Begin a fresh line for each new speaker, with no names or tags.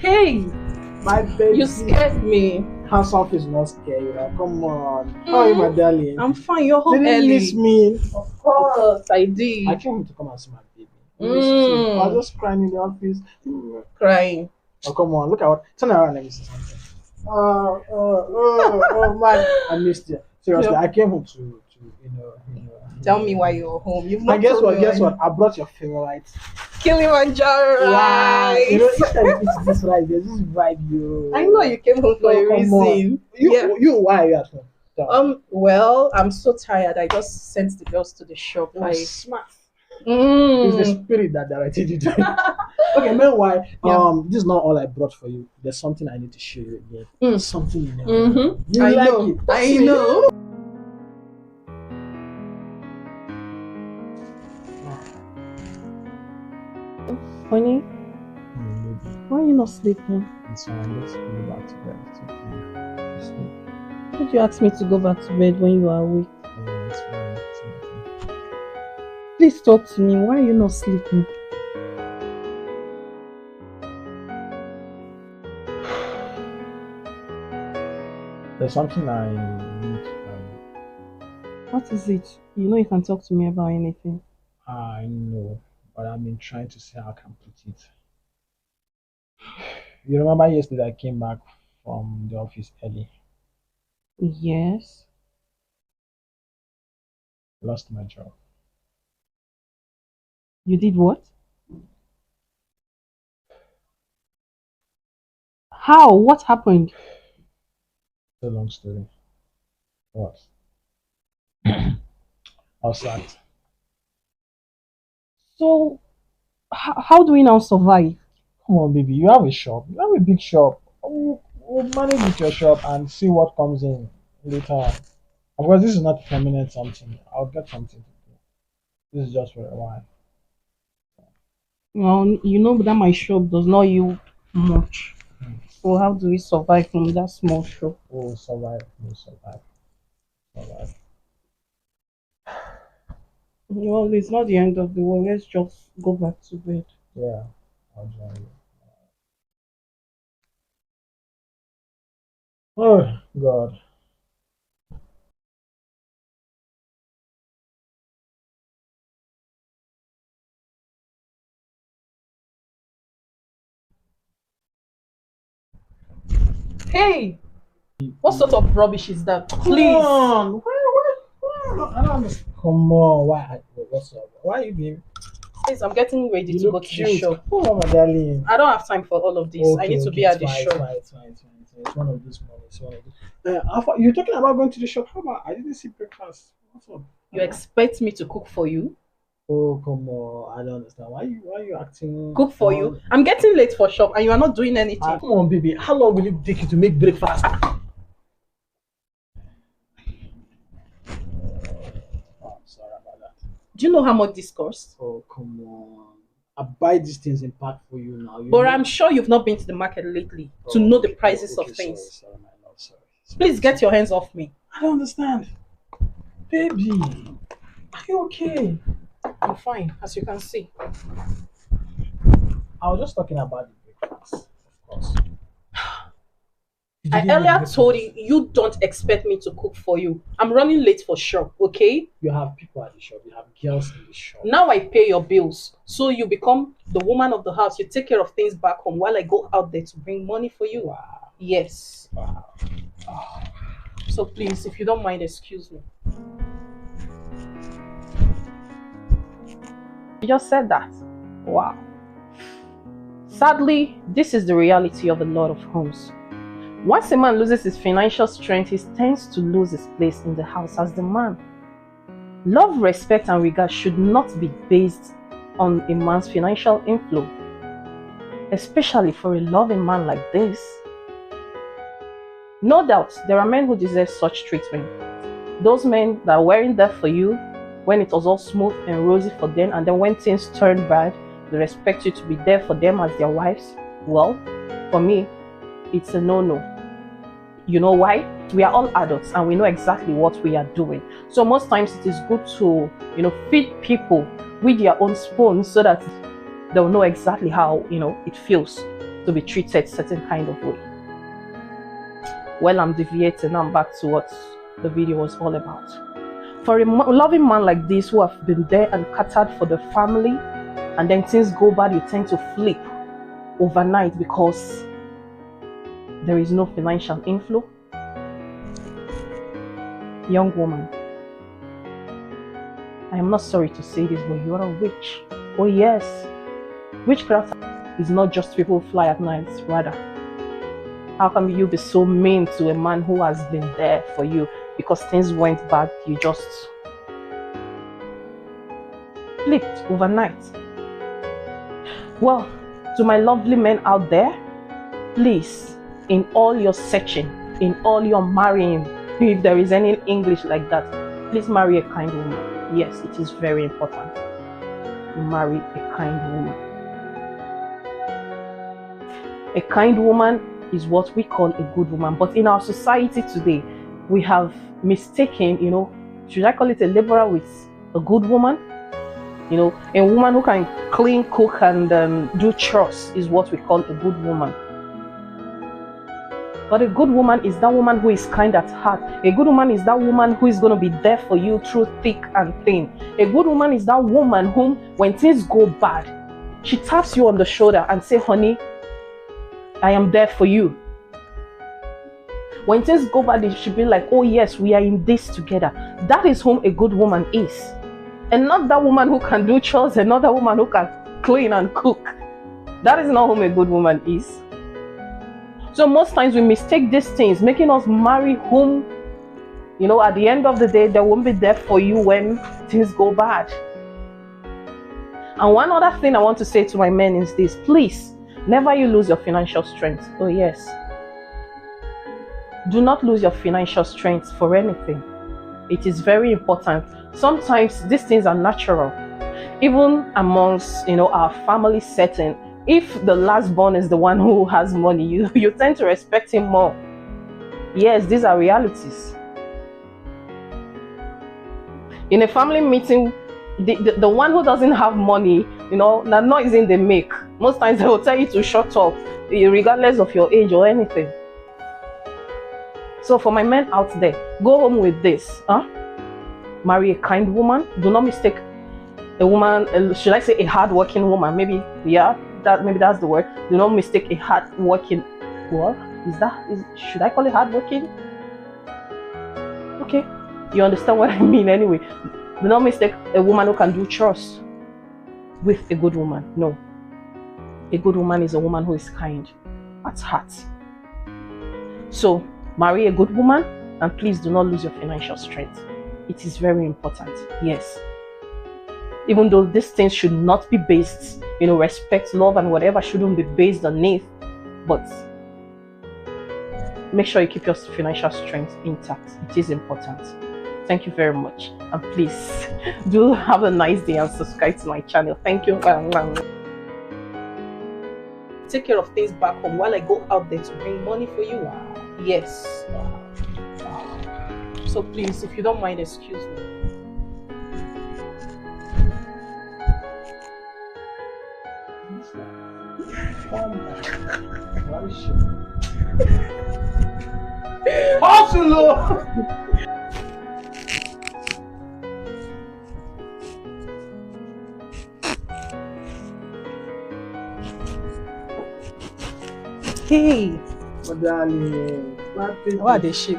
Hey,
My baby.
you scared me.
Handsome is not scary. Come on. How are you, my darling?
I'm fine. You're home
Didn't
early.
miss me.
Of course, I
I
did.
came home to come and see my baby. You missed it. I was
Mm.
just crying in the office.
Crying.
Oh, come on. Look at what. Turn around, let me see something. Oh, man. I missed you. Seriously,
Yeah.
I came home to
Tell me why you're home. You've
And
not
guess
told
what?
me
Guess
why.
what? I brought your favorite.
Kilimanjaro
Wow. You know,
rice.
each time you eat this rice, there's this vibe, you.
I know you came home for
No,
a
come on.
reason. Yeah.
Why are you at home? Tell me.
Well, I'm so tired. I just sent the girls to the shop.
Oh, smart. It's the
Mm.
spirit that directed you to. Okay, meanwhile,
Yeah.
this is not all I brought for you. There's something I need to show you again.
Mm.
Something you never
Mm-hmm.
know. You
I
like
know.
it.
I
See?
know. Honey,
Maybe.
why are you not sleeping?
It's fine. Let's go back to bed. It's okay. Just sleep.
Why did you ask me to go back to bed when you are awake?
Oh, it's fine. It's okay.
Please talk to me. Why are you not sleeping?
There's something I need to tell you.
What is it? You know you can talk to me about anything.
I know, but I've been trying to see how I can put it. You remember yesterday I came back from the office early,
Yes.
lost my job.
You did what? How? What happened?
It's a long story. What? I was sacked.
So, how do we now survive?
Come on, baby. You have a shop. You have a big shop. We'll manage with your shop and see what comes in later on. Of course, this is not permanent something. I'll get something to do. This is just for a while.
Well, you know that my shop does not yield much. So how do we survive from that small shop?
We'll survive. We'll survive. Survive.
Well, it's not the end of the world. Let's just go back to bed.
Yeah, I'll join you. Oh, God.
Hey, what sort of rubbish is that?
Come
Please.
on. Why? I don't understand. Come on. Why? What's up? Why are you being.
Please, I'm getting ready
You
to go
look
to the
cute.
shop.
Come on, my darling.
I don't have time for all of this. I
Okay,
need to
okay,
be at
it's
the
fine,
shop.
it's fine, it's fine, it's fine, it's fine. It's one of these mornings. It's one of these. You're talking about going to the shop. How about I didn't see breakfast? What's up?
You expect me to cook for you?
Oh, come on. I don't understand. Why you acting
Cook for you? I'm getting late for shop and you are not doing anything.
Come on, baby. How long will it take you to make breakfast? Oh, sorry about that.
Do you know how much this costs?
Oh, come on. I buy these things in pack for you now.
But I'm sure you've not been to the market lately to know the prices of things.
Sorry, my love. Sorry.
Please get your hands off me.
I don't understand. Baby, are you okay?
I'm fine, as you can see.
I was just talking about the breakfast, of course. Did
I
you hear
earlier
me?
told you don't expect me to cook for you. I'm running late for shop, okay?
You have people at the shop. You have girls in the shop.
Now I pay your bills. So you become the woman of the house. You take care of things back home while I go out there to bring money for you.
Wow.
Yes.
Wow.
So please, if you don't mind, excuse me. You just said that. Wow. Sadly, this is the reality of a lot of homes. Once a man loses his financial strength, he tends to lose his place in the house as the man. Love, respect, and regard should not be based on a man's financial inflow, especially for a loving man like this. No doubt, there are men who deserve such treatment. Those men that weren't there for you when it was all smooth and rosy for them, and then when things turned bad, they expect you to be there for them as their wives. Well, for me, it's a no-no. You know why? We are all adults and we know exactly what we are doing. So most times it is good to, feed people with their own spoon so that they'll know exactly how, it feels. to be treated certain kind of way. Well, I'm deviating. I'm back to what the video was all about. For a loving man like this who have been there and catered for the family, and then things go bad, you tend to flip overnight because there is no financial inflow. Young woman, I am not sorry to say this, but you are a witch. Oh yes, witchcraft is not just people who fly at night, rather. How can you be so mean to a man who has been there for you? Because things went bad, you just flipped overnight. Well, to my lovely men out there, please, in all your searching, in all your marrying, if there is any English like that, please marry a kind woman. Yes, it is very important. You marry a kind woman. A kind woman is what we call a good woman. But in our society today, we have mistaken, should I call it a laborer with a good woman? A woman who can clean, cook, and do chores is what we call a good woman. But a good woman is that woman who is kind at heart. A good woman is that woman who is going to be there for you through thick and thin. A good woman is that woman whom, when things go bad, she taps you on the shoulder and say, honey, I am there for you. When things go bad, it should be like, oh yes, we are in this together. That is whom a good woman is. And not that woman who can do chores, and not that woman who can clean and cook. That is not whom a good woman is. So most times we mistake these things, making us marry whom, at the end of the day, they won't be there for you when things go bad. And one other thing I want to say to my men is this: please, never you lose your financial strength. Oh yes. Do not lose your financial strength for anything. It is very important. Sometimes these things are natural. Even amongst, our family setting, if the last born is the one who has money, you tend to respect him more. Yes, these are realities. In a family meeting, the one who doesn't have money, the noise in they make, most times they will tell you to shut up, regardless of your age or anything. So for my men out there, go home with this. Marry a kind woman. Do not mistake a woman, should I say a hard-working woman? Maybe that's the word. Do not mistake a hard-working, should I call it hard-working? Okay, you understand what I mean anyway. Do not mistake a woman who can do chores with a good woman. No. A good woman is a woman who is kind at heart. So, marry a good woman, and please do not lose your financial strength. It is very important. Yes. Even though these things should not be based, respect, love, and whatever shouldn't be based on it, but make sure you keep your financial strength intact. It is important. Thank you very much, and please do have a nice day and subscribe to my channel. Thank you. Take care of things back home while I go out there to bring money for you. Yes. So please, if you don't mind, excuse me. Hey,
darling,
what are the sheep?